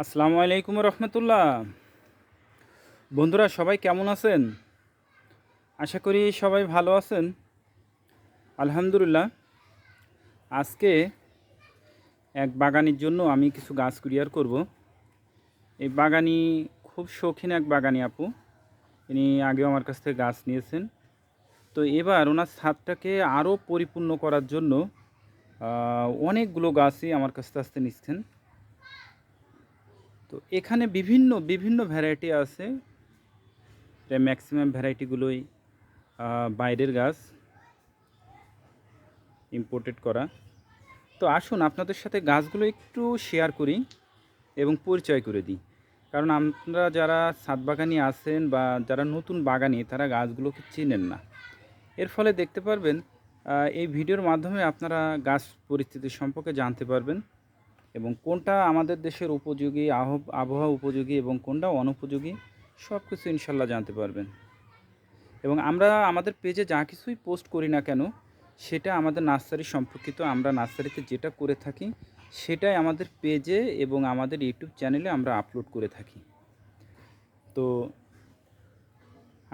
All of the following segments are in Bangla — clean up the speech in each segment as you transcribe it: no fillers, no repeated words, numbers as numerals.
আসসালামু আলাইকুম রহমতুল্লাহ। বন্ধুরা সবাই কেমন আছেন? আশা করি সবাই ভালো আছেন। আলহামদুলিল্লাহ। আজকে এক বাগানির জন্য আমি কিছু গাছ কুরিয়ার করব। এই বাগানি খুব শৌখিন এক বাগানি আপু। ইনি আগেও আমার কাছ থেকে গাছ নিয়েছেন। তো এবার ওনার ছাদটাকে আরও পরিপূর্ণ করার জন্য অনেকগুলো গাছই আমার কাছ থেকে নিচ্ছেন। তো এখানে বিভিন্ন বিভিন্ন ভ্যারাইটি আছে। প্রায় ম্যাক্সিমাম ভ্যারাইটিগুলোই বাইরের গাছ, ইম্পোর্টেড করা। তো আসুন আপনাদের সাথে গাছগুলো একটু শেয়ার করি এবং পরিচয় করে দিই। কারণ আপনারা যারা ছাদ বাগানি আছেন বা যারা নতুন বাগানি তারা গাছগুলোকে চিনেন না। এর ফলে দেখতে পারবেন এই ভিডিওর মাধ্যমে আপনারা গাছ পরিস্থিতি সম্পর্কে জানতে পারবেন এবং কোনটা আমাদের দেশের উপযোগী, আবহাওয়া উপযোগী এবং কোনটা অনুপযোগী, সব কিছু ইনশাল্লাহ জানতে পারবেন। এবং আমরা আমাদের পেজে যা কিছুই পোস্ট করি না কেন সেটা আমাদের নার্সারি সম্পর্কিত, আমরা নার্সারিতে যেটা করে থাকি সেটাই আমাদের পেজে এবং আমাদের ইউটিউব চ্যানেলে আমরা আপলোড করে থাকি। তো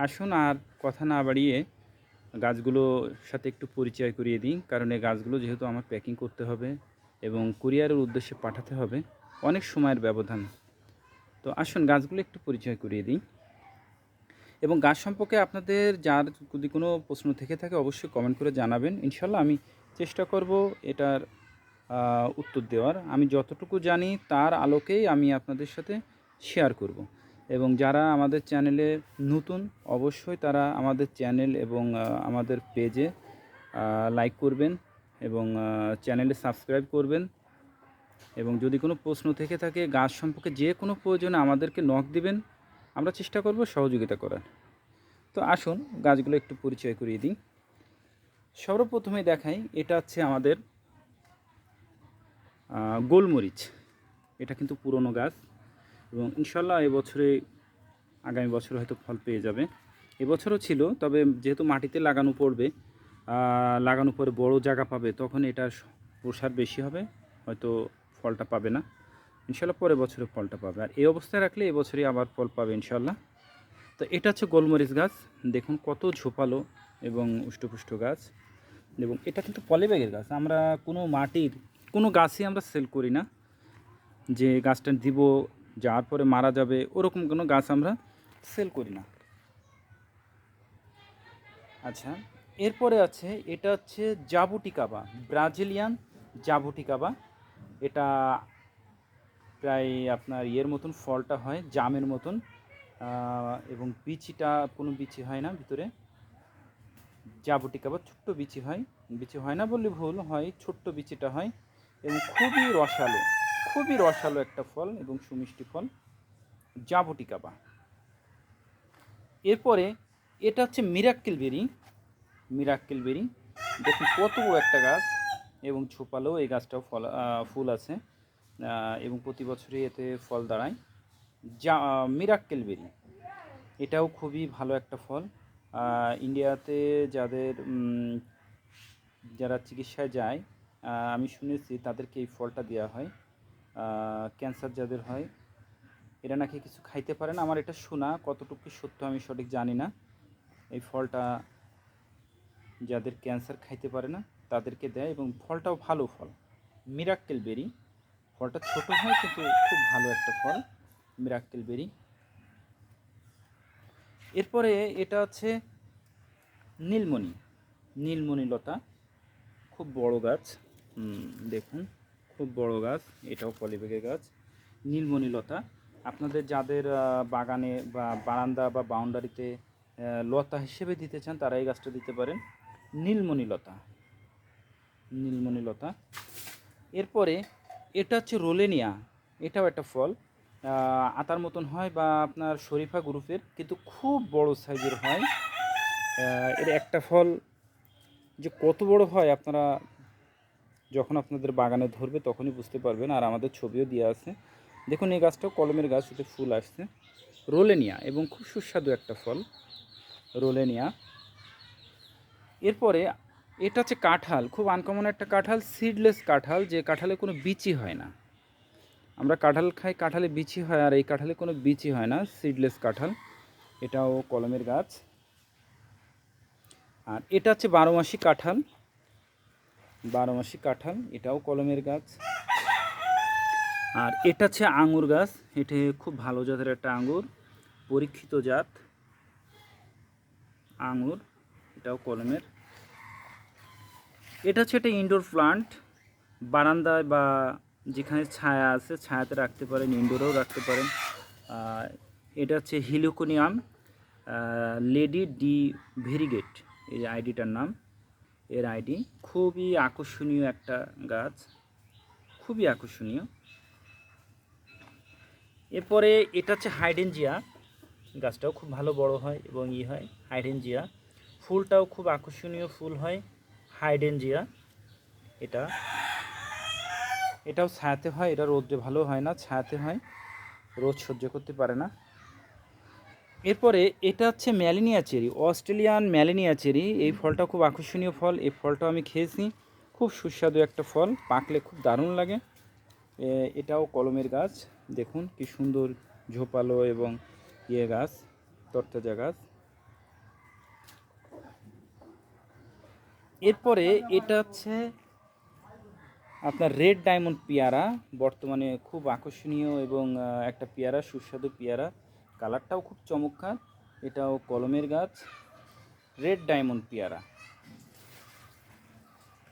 আসুন আর কথা না বাড়িয়ে গাছগুলোর সাথে একটু পরিচয় করিয়ে দিই। কারণ এই গাছগুলো যেহেতু আমার প্যাকিং করতে হবে এবং কুরিয়ারের উদ্দেশ্যে পাঠাতে হবে, অনেক সময়ের ব্যবধান। তো আসুন গাছগুলো একটু পরিচয় করিয়ে দিই। এবং গাছ সম্পর্কে আপনাদের যার যদি কোনো প্রশ্ন থেকে থাকে অবশ্যই কমেন্ট করে জানাবেন। ইনশাল্লাহ আমি চেষ্টা করব এটার উত্তর দেওয়ার। আমি যতটুকু জানি তার আলোকেই আমি আপনাদের সাথে শেয়ার করব। এবং যারা আমাদের চ্যানেলে নতুন অবশ্যই তারা আমাদের চ্যানেল এবং আমাদের পেজে লাইক করবেন এবং চ্যানেলে সাবস্ক্রাইব করবেন। এবং যদি কোনো প্রশ্ন থেকে থাকে গাছ সম্পর্কে যে কোনো প্রয়োজনে আমাদেরকে নক দিবেন, আমরা চেষ্টা করব সহযোগিতা করার। তো আসুন গাছগুলো একটু পরিচয় করিয়ে দিই। সর্বপ্রথমে দেখাই, এটা হচ্ছে আমাদের গোলমরিচ। এটা কিন্তু পুরনো গাছ এবং ইনশাল্লাহ এবছরে আগামী বছর হয়তো ফল পেয়ে যাবে। এবছরও ছিল, তবে যেহেতু মাটিতে লাগানো পড়বে, লাগানোর পরে বড় জায়গা পাবে, তখন এটার প্রসার বেশি হবে, হয়তো ফলটা পাবে না। ইনশাল্লাহ পরের বছরে ফলটা পাবে। আর এই অবস্থায় রাখলে এবছরই আবার ফল পাবে ইনশাল্লাহ। তো এটা হচ্ছে গোলমরিচ গাছ। দেখুন কত ঝোপালো এবং উষ্টপুষ্ট গাছ। এবং এটা কিন্তু পলিব্যাগের গাছ। আমরা কোনো মাটির কোনো গাছই আমরা সেল করি না, যে গাছটা দিব যাওয়ার পরে মারা যাবে ওরকম কোনো গাছ আমরা সেল করি না। আচ্ছা, এরপরে আছে, এটা হচ্ছে জাবুটিকাবা, ব্রাজিলিয়ান জাবুটিকাবা। এটা প্রায় আপনার ইয়ের মতন ফলটা হয়, জামের মতন, এবং বিচিটা কোনো বিচি হয় না ভিতরে। জাবুটিকাবা ছোট্ট বিচি হয়, বিচি হয় না বললে ভুল, হয় ছোট্ট বিচিটা হয় এবং খুবই রসালো, খুবই রসালো একটা ফল এবং সুমিষ্টি ফল, জাবুটিকাবা। এরপরে এটা হচ্ছে মিরাক্কেল বেরি। মিরাক্কেল বেরি দেখুন কত বড় একটা গাছ এবং ঝোপালো। এই গাছটাও ফুল আছে এবং প্রতি বছরই এতে ফল দাঁড়ায়। মিরাক্কেল বেরি এটাও খুবই ভালো একটা ফল। ইন্ডিয়াতে যারা চিকিৎসায় যায়, আমি শুনেছি তাদেরকে এই ফলটা দেওয়া হয়। ক্যান্সার যাদের হয় এরা নাকি কিছু খাইতে পারে না, আমার এটা শোনা, কতটুকু সত্য আমি সঠিক জানি না। এই ফলটা যাদের ক্যান্সার খাইতে পারে না তাদেরকে দেয় এবং ফলটাও ভালো ফল, মিরাক্কেল বেরি। ফলটা ছোট হয় কিন্তু খুব ভালো একটা ফল, মিরাক্কেল বেরি। এরপরে এটা হচ্ছে নীলমণি, নীলমণি লতা, খুব বড় গাছ। দেখুন খুব বড় গাছ, এটাও পলিব্যাগের গাছ, নীলমণি লতা। আপনাদের যাদের বাগানে বা বারান্দা বা বাউন্ডারিতে লতা হিসেবে দিতে চান তারা এই গাছটা দিতে পারেন, নীলমণি লতা, নীলমণি লতা। এরপরে এটা হচ্ছে রোলেনিয়া। এটাও একটা ফল, আতার মতন হয় বা আপনার শরীফা গ্রুপের, কিন্তু খুব বড় সাইজের হয়। এর একটা ফল যে কত বড় হয় আপনারা যখন আপনাদের বাগানে ধরবে তখনই বুঝতে পারবেন। আর আমাদের ছবিও দেওয়া আছে, দেখুন এই গাছটাও কলমের গাছ, ওতে ফুল আসছে, রোলেনিয়া, এবং খুব সুস্বাদু একটা ফল, রোলেনিয়া। এরপরে এটা হচ্ছে কাঁঠাল, খুব আনকমন একটা কাঁঠাল, সিডলেস কাঁঠাল, যে কাঁঠালে কোনো বিচি হয় না। আমরা কাঁঠাল খাই, কাঁঠালে বিচি হয়, আর এই কাঁঠালে কোনো বিচি হয় না, সিডলেস কাঁঠাল। এটাও কলমের গাছ। আর এটা হচ্ছে 12 মাসি কাঁঠাল, 12 মাসি কাঁঠাল, এটাও কলমের গাছ। আর এটা হচ্ছে আঙুর গাছ, এটা খুব ভালো জাতের একটা আঙুর, পরীক্ষিত জাত আঙুর, এটাও কলমের। এটা হচ্ছে একটা ইনডোর প্লান্ট, বারান্দায় বা যেখানে ছায়া আছে ছায়াতে রাখতে পারেন, ইনডোরেও রাখতে পারেন। এটা হচ্ছে হিলিকোনিয়াম লেডি ডি ভেরিগেট, এই আইডিটার নাম, এর আইডি। খুবই আকর্ষণীয় একটা গাছ, খুবই আকর্ষণীয়। এরপরে এটা হচ্ছে হাইডেনজিয়া, গাছটাও খুব ভালো বড় হয় এবং হয় হাইডেনজিয়া, ফুলটাও খুব আকর্ষণীয় ফুল হয় হাইডেনজিয়া। এটাও ছায়াতে হয়, এটা রোদে ভালো হয় না, ছায়াতে হয়, রোদ সহ্য করতে পারে না। এরপরে এটা হচ্ছে ম্যালিনিয়া চেরি, অস্ট্রেলিয়ান ম্যালিনিয়া চেরি। এই ফলটা খুব আকর্ষণীয় ফল, এই ফলটাও আমি খেয়েছি, খুব সুস্বাদু একটা ফল, পাকলে খুব দারুণ লাগে। এটাও কলমের গাছ, দেখুন কি সুন্দর ঝোপালো এবং গাছ, তরতাজা গাছ। এরপরে এটা হচ্ছে আপনার রেড ডায়মন্ড পেয়ারা, বর্তমানে খুব আকর্ষণীয় এবং একটা পেয়ারা, সুস্বাদু পেয়ারা, কালারটাও খুব চমৎকার। এটাও কলমের গাছ, রেড ডায়মন্ড পেয়ারা।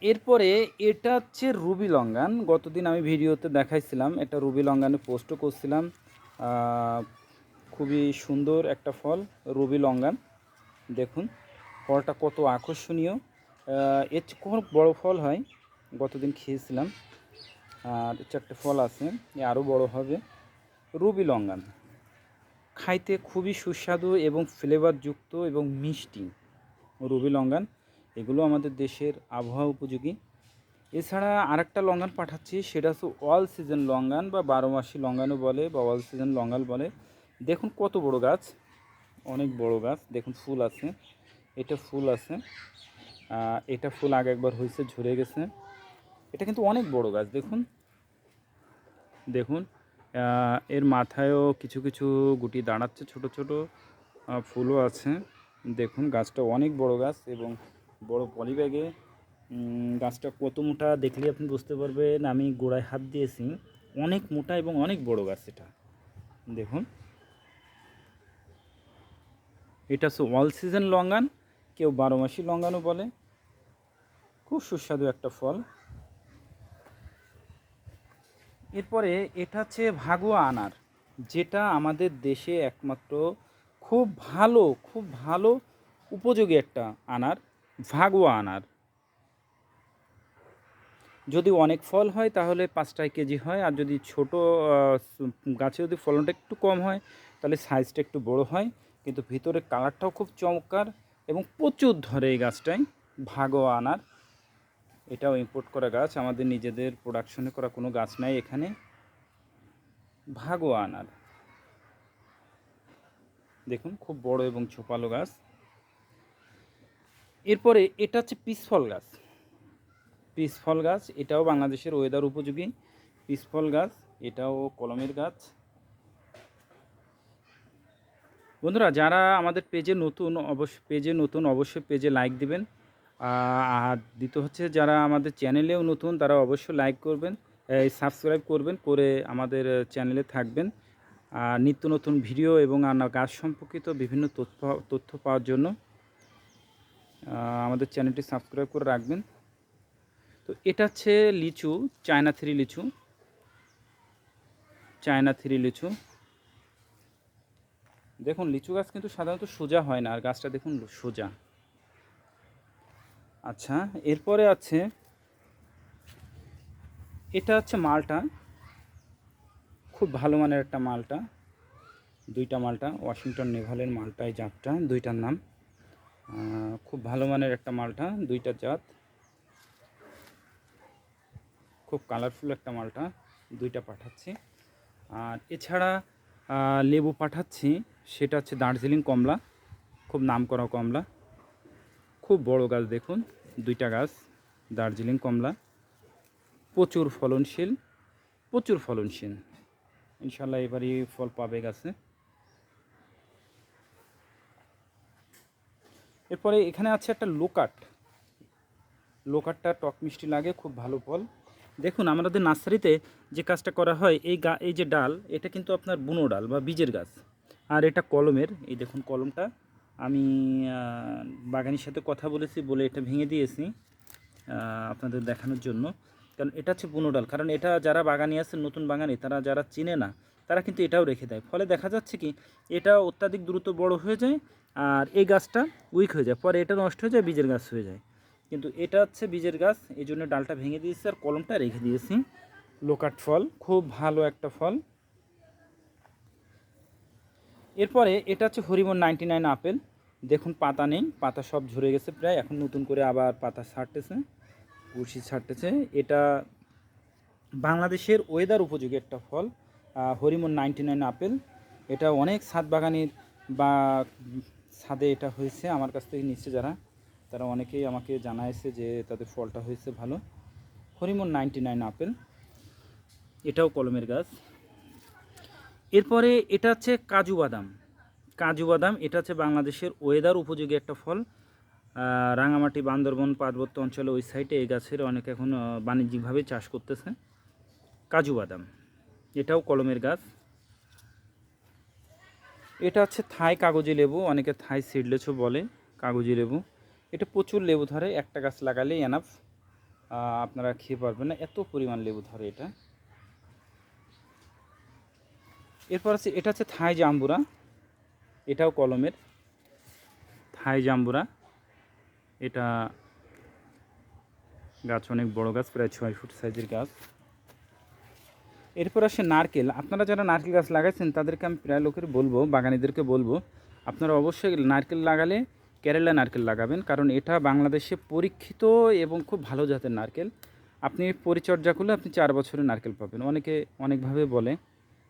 এরপরে এটা হচ্ছে রুবি লঙ্গান, গতদিন আমি ভিডিওতে দেখাইছিলাম, এটা রুবি লঙ্গানে পোস্টও করছিলাম। খুবই সুন্দর একটা ফল রুবি লঙ্গান, দেখুন ফলটা কত আকর্ষণীয়, এর খুব বড় ফল হয়, গতদিন খেয়েছিলাম। আর চারটে ফল আছে, আরও বড় হবে। রুবি লঙ্গান খাইতে খুবই সুস্বাদু এবং ফ্লেভারযুক্ত এবং মিষ্টি রুবি লঙ্গান, এগুলো আমাদের দেশের আবহাওয়া উপযোগী। এছাড়া আরেকটা লঙ্গান পাঠাচ্ছি, সেটা হচ্ছে অল সিজন লঙ্গান বা 12 মাসি লঙ্গানও বলে বা অল সিজন লঙ্গান বলে। দেখুন কত বড় গাছ, অনেক বড় গাছ, দেখুন ফুল আছে, এটা ফুল আছে, এটা ফুল আগে একবার হয়েছে, ঝরে গেছে। এটা কিন্তু অনেক বড় গাছ, দেখুন দেখুন এর মাথায়ও কিছু কিছু গুটি দাঁড়াচ্ছে, ছোট ছোট ফুলও আছে। দেখুন গাছটা অনেক বড় গাছ এবং বড় পলিব্যাগে। গাছটা কত মোটা দেখলে আপনি বুঝতে পারবেন, আমি গোড়ায় হাত দিয়েছি, অনেক মোটা এবং অনেক বড় গাছ এটা। দেখুন এটা হচ্ছে অল সিজন লঙ্গান, কেউ 12 মাসি লঙ্গানও বলে, খুব সুস্বাদু একটা ফল। এরপরে এটা হচ্ছে ভাগুয়া আনার, যেটা আমাদের দেশে একমাত্র খুব ভালো উপযোগী একটা আনার, ভাগুয়া আনার। যদি অনেক ফল হয় তাহলে 5 কেজি হয়, আর যদি ছোট গাছে যদি ফলনটা একটু কম হয় তাহলে সাইজটা একটু বড় হয়, কিন্তু ভিতরে কালারটাও খুব চমৎকার এবং প্রচুর ধরে এই গাছটায়। ভাগুয়া আনার, এটাও ইম্পোর্ট করা গাছ, আমাদের নিজেদের প্রোডাকশনে করা কোনো গাছ নাই এখানে। ভাগুয়া আনার, দেখুন খুব বড় এবং ছোপালো গাছ। এরপরে এটা হচ্ছে পিসফল গাছ, পিসফল গাছ, এটাও বাংলাদেশের ওয়েদার উপযোগী পিসফল গাছ, এটাও কলমের গাছ। বন্ধুরা যারা আমাদের পেজে নতুন অবশ্যই পেজে লাইক দিবেন। আর দ্বিতীয় হচ্ছে যারা আমাদের চ্যানেলেও নতুন তারা অবশ্যই লাইক করবেন, সাবস্ক্রাইব করবেন, করে আমাদের চ্যানেলে থাকবেন। আর নিত্য নতুন ভিডিও এবং গাছ সম্পর্কিত বিভিন্ন তথ্য পাওয়ার জন্য আমাদের চ্যানেলটি সাবস্ক্রাইব করে রাখবেন। তো এটা হচ্ছে লিচু, চায়না থ্রি লিচু, চায়না থ্রি লিচু। দেখুন লিচু গাছ কিন্তু সাধারণত সোজা হয় না, আর গাছটা দেখুন সোজা। আচ্ছা এরপরে আছে এটা হচ্ছে মালটা, খুব ভালো মানের একটা মালটা, দুইটা মালটা, ওয়াশিংটন নেভালের মালটা, এই জাতটা দুইটার নাম, খুব ভালো মানের একটা মালটা, দুইটা জাত, খুব কালারফুল একটা মালটা, দুইটা পাঠাচ্ছি। আর এছাড়া লেবু পাঠাচ্ছি, সেটা হচ্ছে দার্জিলিং কমলা, খুব নামকরা কমলা, খুব বড় গাছ, দেখুন দুইটা গাছ, দার্জিলিং কমলা, প্রচুর ফলনশীল, প্রচুর ফলনশীল। ইনশাল্লাহ এবারই ফল পাবে গাছে। এরপরে এখানে আছে একটা লোকাট। লোকাটটা টক মিষ্টি লাগে, খুব ভালো ফল। দেখুন আমাদের নার্সারিতে যে কাজটা করা হয়, এই যে ডাল, এটা কিন্তু আপনার বুনো ডাল বা বীজের গাছ। আর এটা কলমের, এই দেখুন কলমটা আমি বাগানির সাথে কথা বলেছি বলে এটা ভেঙে দিয়েছি আপনাদের দেখানোর জন্য। কারণ এটা হচ্ছে বুনো ডাল, কারণ এটা যারা বাগানি আছে, নতুন বাগানি, তারা যারা চিনে না, তারা কিন্তু এটাও রেখে দেয়। ফলে দেখা যাচ্ছে কি, এটা অত্যাধিক দ্রুত বড় হয়ে যায় আর এই গাছটা উইক হয়ে যায়, পরে এটা নষ্ট হয়ে যায়, বীজের গাছ হয়ে যায়। কিন্তু এটা হচ্ছে বীজের গাছ, এই জন্য ডালটা ভেঙে দিয়েছি আর কলমটা রেখে দিয়েছি। লোকাট ফল খুব ভালো একটা ফল। এরপরে এটা হচ্ছে হরিমন 99 আপেল। দেখুন পাতা নেই, পাতা সব ঝরে গেছে প্রায়, এখন নতুন করে আবার পাতা ছাড়তেছে, কুশি ছাড়তেছে। এটা বাংলাদেশের ওয়েদার উপযোগী একটা ফল, হরিমন 99 আপেল। এটা অনেক ছাদ বাগানির বা ছাদে এটা হয়েছে, আমার কাছ থেকে নিচ্ছে যারা, তারা অনেকেই আমাকে জানাইছে যে তাদের ফলটা হয়েছে ভালো। হরিমন 99 আপেল, এটাও কলমের গাছ। এরপরে এটা হচ্ছে কাজু বাদাম। কাজু বাদাম এটা হচ্ছে বাংলাদেশের ওয়েদার উপযোগী একটা ফল। রাঙামাটি, বান্দরবন, পার্বত্য অঞ্চলে ওই সাইডে এই গাছের অনেক এখন বাণিজ্যিকভাবে চাষ করতেছে কাজু বাদাম। এটাও কলমের গাছ। এটা হচ্ছে থাই কাগজি লেবু, অনেকে থাই সিডলেসও বলে, কাগজি লেবু। এটা প্রচুর লেবু ধরে, একটা গাছ লাগালেই এনাফ, আপনারা খেয়ে পারবেন না, এত পরিমাণ লেবু ধরে এটা। এরপর আছে এটা হচ্ছে থাই জাম্বুরা, এটাও কলমের। থাই জাম্বুরা, এটা গাছ অনেক বড় গাছ, প্রায় 6 ফুট সাইজের গাছ। এরপর আসে নারকেল। আপনারা যারা নারকেল গাছ লাগাইছেন তাদেরকে আমি প্রায় লোকের বলবো, বাগানীদেরকে বলবো, আপনারা অবশ্যই নারকেল লাগালে কেরালা নারকেল লাগাবেন, কারণ এটা বাংলাদেশে পরীক্ষিত এবং খুব ভালো জাতের নারকেল। আপনি পরিচর্যা করলে আপনি 4 বছরে নারকেল পাবেন। অনেকে অনেকভাবে বলে,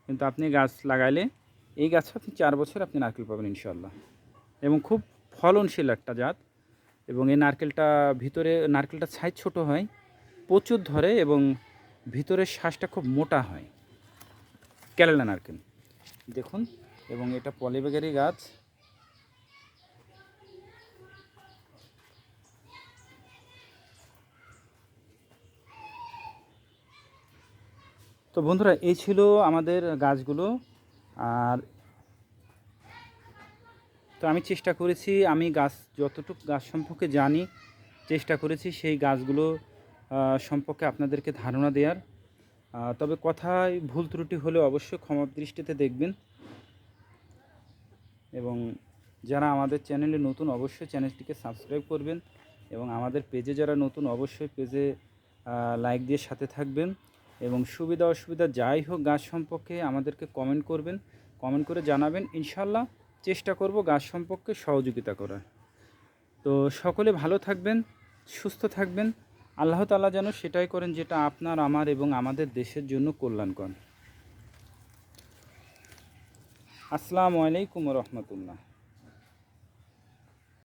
কিন্তু আপনি গাছ লাগাইলে এই গাছে আপনি 4 বছর আপনি নারকেল পাবেন ইনশাল্লাহ। এবং খুব ফলনশীল একটা জাত। এবং এই নারকেলটা ভিতরে, নারকেলটা সাইজ ছোট হয়, প্রচুর ধরে এবং ভিতরের শ্বাসটা খুব মোটা হয়, কেরালা নারকেল দেখুন। এবং এটা পলিবেগারি গাছ। তো বন্ধুরা, এই ছিল আমাদের গাছগুলো। আর তো আমি চেষ্টা করেছি, আমি গাছ যতটুকু গাছ সম্পর্কে জানি চেষ্টা করেছি সেই গাছগুলো সম্পর্কে আপনাদেরকে ধারণা দেওয়ার। তবে কথায় ভুল ত্রুটি হলে অবশ্যই ক্ষমা দৃষ্টিতে দেখবেন। এবং যারা আমাদের চ্যানেলে নতুন, অবশ্যই চ্যানেলটিকে সাবস্ক্রাইব করবেন। এবং আমাদের পেজে যারা নতুন, অবশ্যই পেজে লাইক দিয়ে সাথে থাকবেন। এবং সুবিধা অসুবিধা যাই হোক গাছ সম্পর্কে আমাদেরকে কমেন্ট করবেন, কমেন্ট করে জানাবেন। ইনশাল্লাহ চেষ্টা করব গাছ সম্পর্কে সহযোগিতা করার। তো সকলে ভালো থাকবেন, সুস্থ থাকবেন। আল্লাহ তাআলা যেন সেটাই করেন যেটা আপনার, আমার এবং আমাদের দেশের জন্য কল্যাণকর। আসসালামু আলাইকুম ওয়া রাহমাতুল্লাহ।